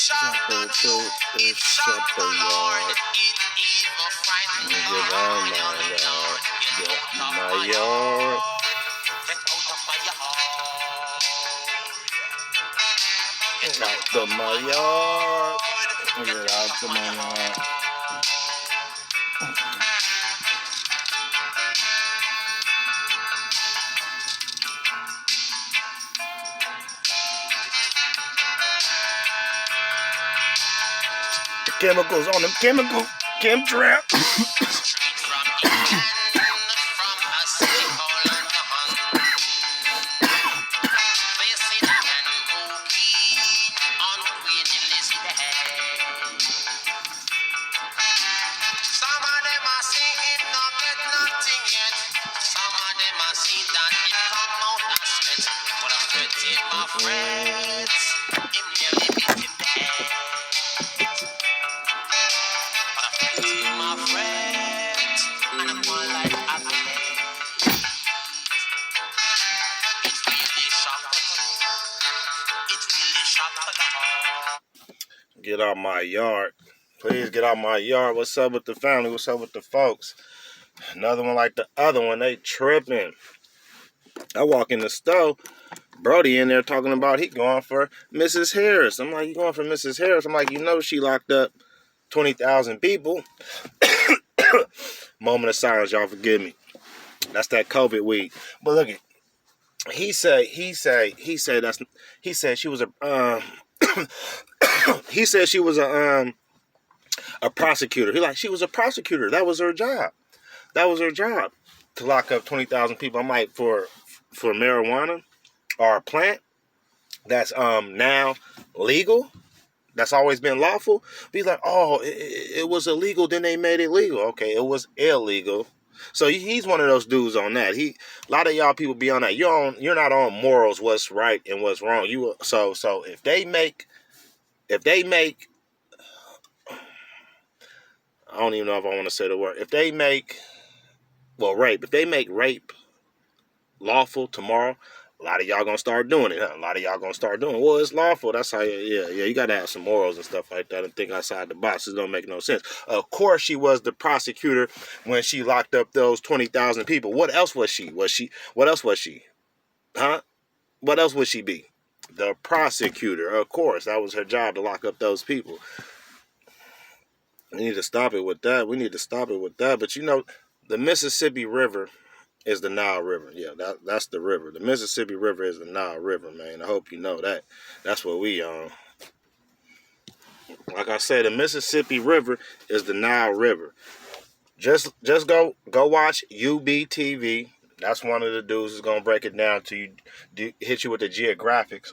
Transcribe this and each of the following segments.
Supper to the supper yard. Get out my yard. Get my yard. Get out to my yard. Get out to my yard. The chemicals on them chemtrail. Get out my yard. Please get out my yard. What's up with the family? What's up with the folks? Another one like the other one. They tripping. I walk in the store. Brody in there talking about he going for Mrs. Harris. I'm like, you going for Mrs. Harris? I'm like, you know she locked up 20,000 people. Moment of silence, y'all forgive me. That's that COVID weed. But look at, he said she was a he said she was a prosecutor. He like, she was a prosecutor. That was her job. That was her job, to lock up 20,000 people. I'm like, for marijuana or a plant that's now legal, that's always been lawful. Be like, oh, it was illegal, then they made it legal. Okay, it was illegal. So he's one of those dudes on that. A lot of y'all people be on that. You're not on morals, what's right and what's wrong. So if they make I don't even know if I want to say the word. If they make rape lawful tomorrow, a lot of y'all gonna start doing it. Huh? A lot of y'all gonna start doing it. Well, it's lawful. That's how you gotta have some morals and stuff like that and think outside the box. It don't make no sense. Of course she was the prosecutor when she locked up those 20,000 people. What else was she? What else was she? Huh? What else would she be? The prosecutor. Of course. That was her job, to lock up those people. We need to stop it with that. But you know, the Mississippi River is the Nile River. Yeah, that's the river. The Mississippi River is the Nile River, man. I hope you know that. That's what we on. Like I said, the Mississippi River is the Nile River. Just go watch UBTV. That's one of the dudes who's gonna break it down to you, hit you with the geographics.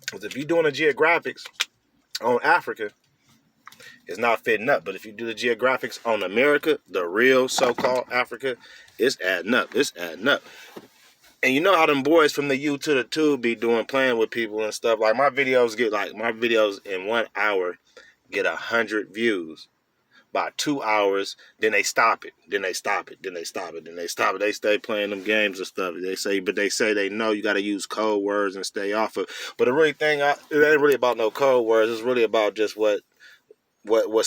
Because if you're doing the geographics on Africa, it's not fitting up. But if you do the geographics on America, the real so-called Africa, it's adding up. And you know how them boys from the U to the Tube be playing with people and stuff. Like my videos in 1 hour get 100 views. By 2 hours, then they stop it. They stay playing them games and stuff. They say they know you got to use code words and stay off of. But the really thing, it ain't really about no code words. It's really about just what's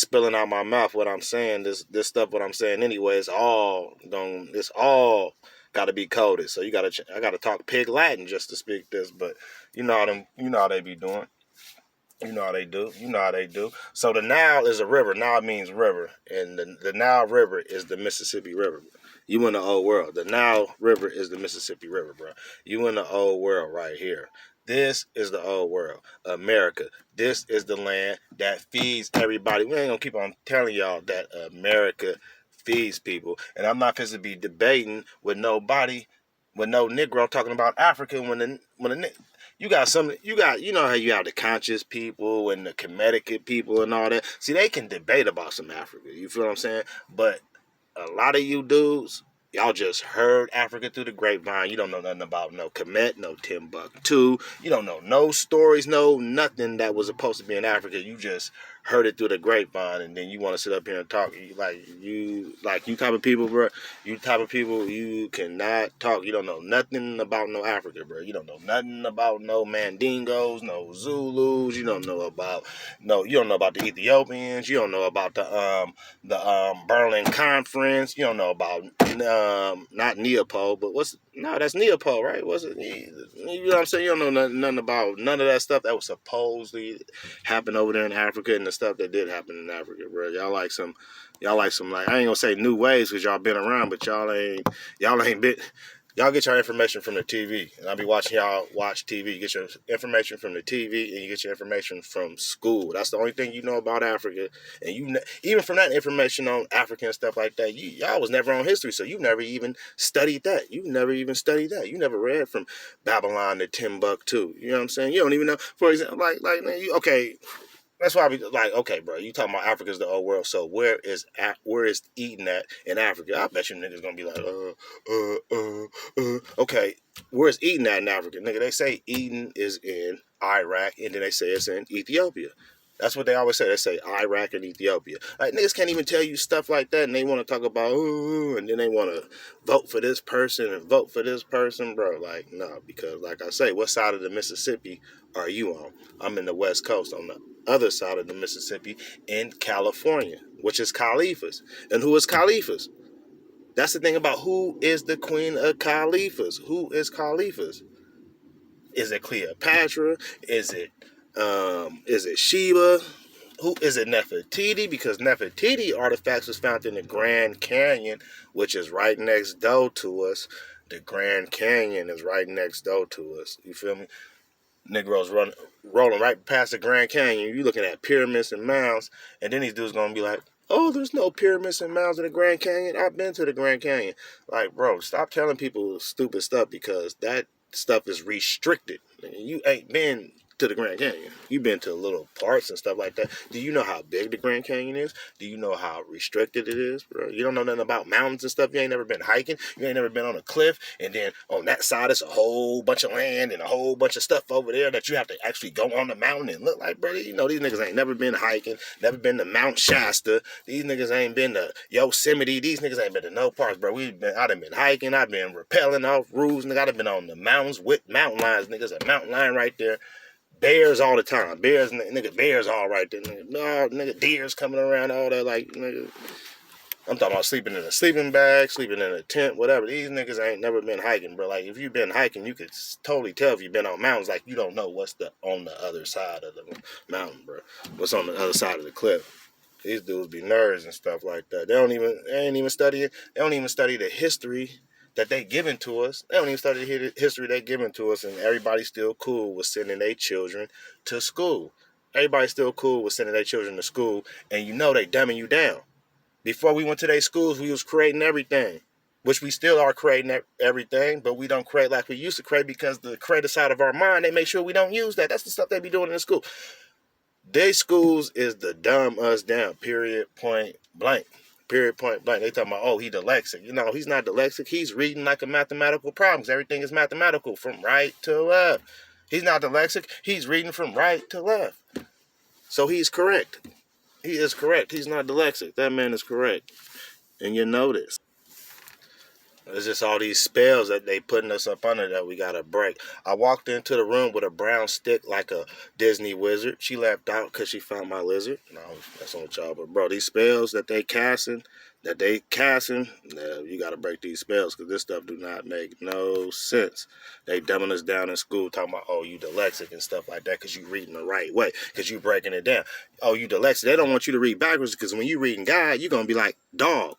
spilling out my mouth. What I'm saying, this stuff. What I'm saying anyway, it's all got to be coded. So I got to talk pig Latin just to speak this. But you know how they be doing. You know how they do. So the Nile is a river. Nile means river. And the Nile River is the Mississippi River. You in the old world. The Nile River is the Mississippi River, bro. You in the old world right here. This is the old world. America. This is the land that feeds everybody. We ain't going to keep on telling y'all that America feeds people. And I'm not supposed to be debating with no Negro talking about Africa you know how you have the conscious people and the Connecticut people and all that. See, they can debate about some Africa. You feel what I'm saying? But a lot of you dudes, y'all just heard Africa through the grapevine. You don't know nothing about no Kemet, no Timbuktu. You don't know no stories, no nothing that was supposed to be in Africa. You just heard it through the grapevine, and then you want to sit up here and talk. You type of people, bro. You type of people, you cannot talk. You don't know nothing about no Africa, bro. You don't know nothing about no Mandingos, no Zulus. You don't know about You don't know about the Ethiopians. You don't know about the Berlin Conference. You don't know about not Neopol, but that's Neopol, right? What's it? You know what I'm saying? You don't know nothing about none of that stuff that was supposedly happened over there in Africa and the stuff that did happen in Africa, bro. Y'all like some like, I ain't gonna say new ways because y'all been around, but y'all get your information from the TV, and I'll be watching y'all watch TV. You get your information from the TV, and you get your information from school. That's the only thing you know about Africa, and even from that information on Africa and stuff like that, y'all was never on history, so you never even studied that. You never read from Babylon to Timbuktu. You know what I'm saying? You don't even know. For example, okay. That's why I be like, okay, bro, you talking about Africa's the old world, so where is Eden at in Africa? I bet you niggas gonna be like, okay, where's Eden at in Africa? Nigga, they say Eden is in Iraq, and then they say it's in Ethiopia. That's what they always say. They say Iraq and Ethiopia. Like, niggas can't even tell you stuff like that, and they want to talk about, and then they want to vote for this person and vote for this person, bro. Like, no, because like I say, what side of the Mississippi are you on? I'm in the West Coast, on the other side of the Mississippi in California, which is Caliphas. And who is Caliphas? That's the thing about who is the queen of Caliphas. Who is Caliphas? Is it Cleopatra? Is it Sheba? Who is it? Nefertiti? Because Nefertiti artifacts was found in the Grand Canyon, which is right next door to us. The Grand Canyon is right next door to us. You feel me? Negroes rolling right past the Grand Canyon. You looking at pyramids and mounds, and then these dudes gonna be like, "Oh, there's no pyramids and mounds in the Grand Canyon. I've been to the Grand Canyon." Like, bro, stop telling people stupid stuff because that stuff is restricted. You ain't been to the Grand Canyon. You've been to little parts and stuff like that. Do you know how big the Grand Canyon is? Do you know how restricted it is, bro? You don't know nothing about mountains and stuff. You ain't never been hiking. You ain't never been on a cliff, and then on that side it's a whole bunch of land and a whole bunch of stuff over there that you have to actually go on the mountain and look like, bro. You know, these niggas ain't never been hiking, never been to Mount Shasta. These niggas ain't been to Yosemite. These niggas ain't been to no parks, bro. I done been hiking. I've been rappelling off roofs, nigga. I done been on the mountains with mountain lions, niggas. A mountain lion right there. Bears all the time. Bears, nigga, bears all right there. Nigga, no, nigga, deers coming around, all that, like, nigga. I'm talking about sleeping in a sleeping bag, sleeping in a tent, whatever. These niggas ain't never been hiking, bro. Like, if you've been hiking, you could totally tell if you've been on mountains. Like, you don't know what's on the other side of the mountain, bro. What's on the other side of the cliff. These dudes be nerds and stuff like that. They ain't even study it. They don't even study the history that they given to us. They don't even study the history they given to us, and everybody's still cool with sending their children to school. Everybody's still cool with sending their children to school, and you know they dumbing you down. Before we went to their schools, we was creating everything, which we still are creating everything, but we don't create like we used to create because the creative side of our mind, they make sure we don't use that. That's the stuff they be doing in the school. They schools is the dumb us down, period, point blank. Period, point blank. They talking about, oh, he dyslexic. You know, he's not dyslexic. He's reading like a mathematical problem because everything is mathematical from right to left. He's not dyslexic. He's reading from right to left. So he's correct. He is correct. He's not dyslexic. That man is correct. And you know this. It's just all these spells that they putting us up under that we gotta break. I walked into the room with a brown stick like a Disney wizard. She left out because she found my lizard. No, that's on y'all. But bro, these spells that they casting, you gotta break these spells because this stuff do not make no sense. They dumbing us down in school talking about, oh, you dyslexic and stuff like that because you reading the right way, because you breaking it down. Oh, you dyslexic. They don't want you to read backwards because when you reading God, you're gonna be like dog.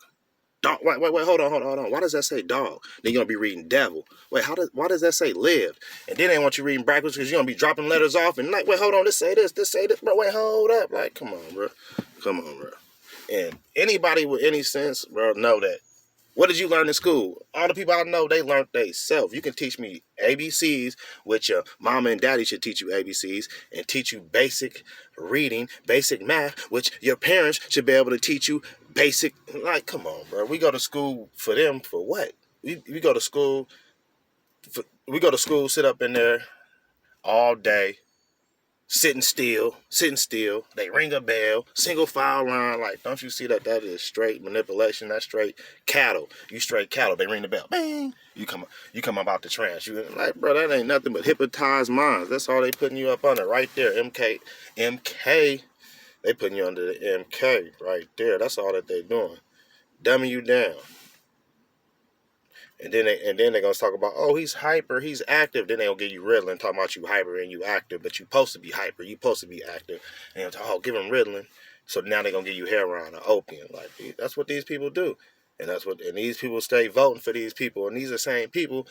Dog, wait, hold on. Why does that say dog? Then you're going to be reading devil. Why does that say lived? And then they want you reading backwards because you're going to be dropping letters off and like, wait, hold on, this say this, bro, wait, hold up. Like, come on, bro. And anybody with any sense, bro, know that. What did you learn in school? All the people I know, they learned they self. You can teach me ABCs, which your mama and daddy should teach you ABCs, and teach you basic reading, basic math, which your parents should be able to teach you basic. Like, come on, bro. We go to school for them for what? We go to school. We go to school, sit up in there all day, sitting still. They ring a bell, single file line. Like, don't you see that is straight manipulation? That's straight cattle. You straight cattle. They ring the bell. Bang. You come about the trance. You like, bro, that ain't nothing but hypnotized minds. That's all they putting you up under right there. MK. They putting you under the MK right there. That's all that they doing. Dumbing you down. And then they're gonna talk about, oh, he's hyper, he's active. Then they'll give you Ritalin, talking about you hyper and you active, but you supposed to be hyper, you supposed to be active. And they'll talk, oh, give him Ritalin. So now they're gonna give you heroin or opium. Like, that's what these people do. And these people stay voting for these people. And these are the same people,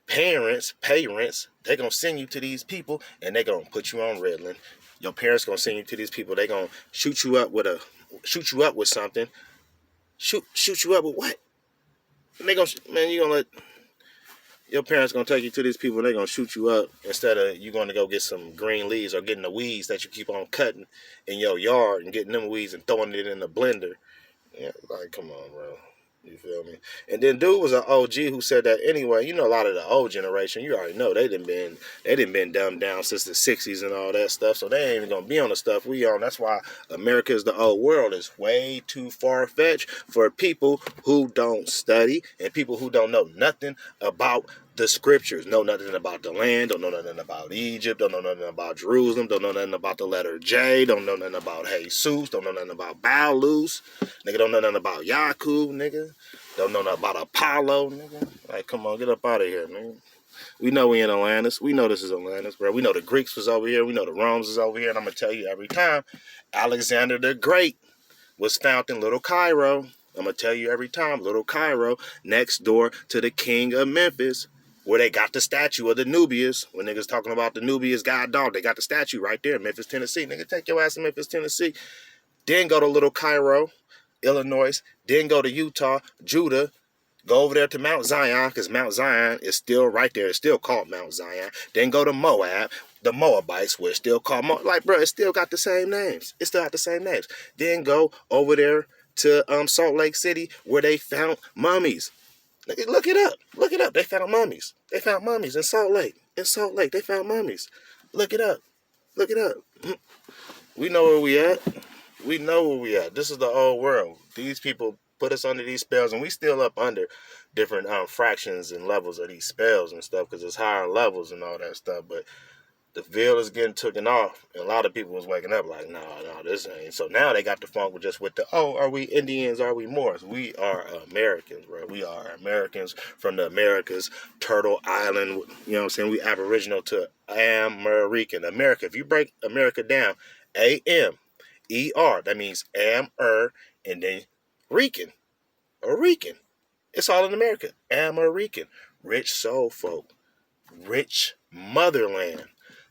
parents, they're gonna send you to these people and they're gonna put you on Ritalin. Your parents gonna send you to these people, they're gonna shoot you up with something. Shoot you up with what? And you gonna let your parents gonna take you to these people and they're gonna shoot you up instead of you gonna go get some green leaves or getting the weeds that you keep on cutting in your yard and getting them weeds and throwing it in the blender. Yeah, like, come on, bro. You feel me? And then dude was an OG who said that anyway. A lot of the old generation, you already know they done been dumbed down since the 60s and all that stuff. So they ain't even gonna be on the stuff we on. That's why America is the old world. Is way too far-fetched for people who don't study and people who don't know nothing about the scriptures. Know nothing about the land. Don't know nothing about Egypt. Don't know nothing about Jerusalem. Don't know nothing about the letter J. Don't know nothing about Jesus. Don't know nothing about Baalus. Nigga, don't know nothing about Yakub, nigga. Don't know nothing about Apollo, nigga. Like, come on, get up out of here, nigga. We know we in Atlantis. We know this is Atlantis, bro. We know the Greeks was over here. We know the Romans was over here. And I'm going to tell you every time, Alexander the Great was found in Little Cairo. I'm going to tell you every time, Little Cairo, next door to the king of Memphis, where they got the statue of the Nubians. When niggas talking about the Nubians god dog, they got the statue right there in Memphis, Tennessee. Nigga, take your ass to Memphis, Tennessee. Then go to Little Cairo, Illinois. Then go to Utah, Judah. Go over there to Mount Zion, because Mount Zion is still right there. It's still called Mount Zion. Then go to Moab, the Moabites, where it's still called Like, bro, it still got the same names. It still got the same names. Then go over there to Salt Lake City, where they found mummies. Look it up. Look it up. They found mummies. They found mummies in Salt Lake. In Salt Lake, they found mummies. Look it up. Look it up. We know where we at. We know where we at. This is the old world. These people put us under these spells, and we still up under different fractions and levels of these spells and stuff, because it's higher levels and all that stuff. But the veil is getting taken off, and a lot of people was waking up like, no, this ain't. So now they got the funk with just with the, are we Indians? Are we Moors? We are Americans, bro. We are Americans from the Americas, Turtle Island. You know what I'm saying? We aboriginal to American. America. If you break America down, A-M-E-R, that means Am-er, and then Rican, or Rican. It's all in America. American. Rich soul folk. Rich motherland.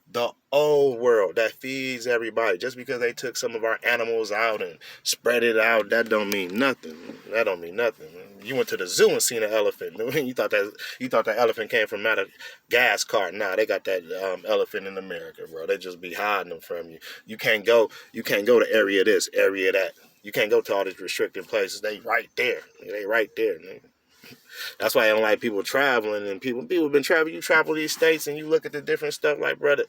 The old world that feeds everybody. Just because they took some of our animals out and spread it out, that don't mean nothing. That don't mean nothing. You went to the zoo and seen an elephant. You thought that elephant came from Madagascar. Nah, they got that elephant in America, bro. They just be hiding them from you. You can't go to area this, area that. You can't go to all these restricted places. They right there. They right there, nigga. That's why I don't like people traveling, and people been traveling. You travel these states and you look at the different stuff, like, brother,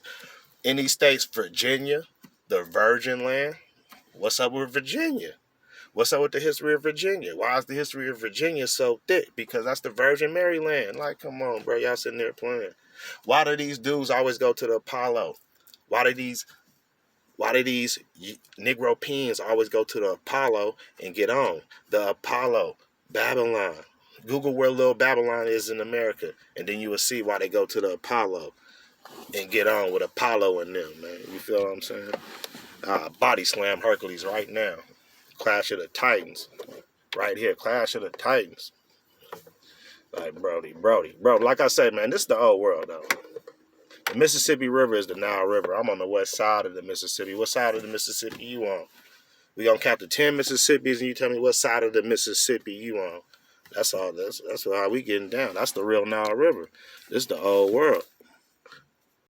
in these states, Virginia, the Virgin Land. What's up with Virginia? What's up with the history of Virginia? Why is the history of Virginia so thick? Because that's the Virgin Mary land. Like, come on, bro, y'all sitting there playing. Why do these dudes always go to the Apollo? Why do these Negro peons always go to the Apollo and get on? The Apollo, Babylon. Google where little Babylon is in America, and then you will see why they go to the Apollo and get on with Apollo and them, man. You feel what I'm saying? Body slam Hercules right now. Clash of the Titans. Right here. Clash of the Titans. Like, Brody. Like I said, man, this is the old world, though. The Mississippi River is the Nile River. I'm on the west side of the Mississippi. What side of the Mississippi you on? We gonna count the 10 Mississippis, and you tell me what side of the Mississippi you on. That's all. That's how we getting down. That's the real Nile River. This is the old world.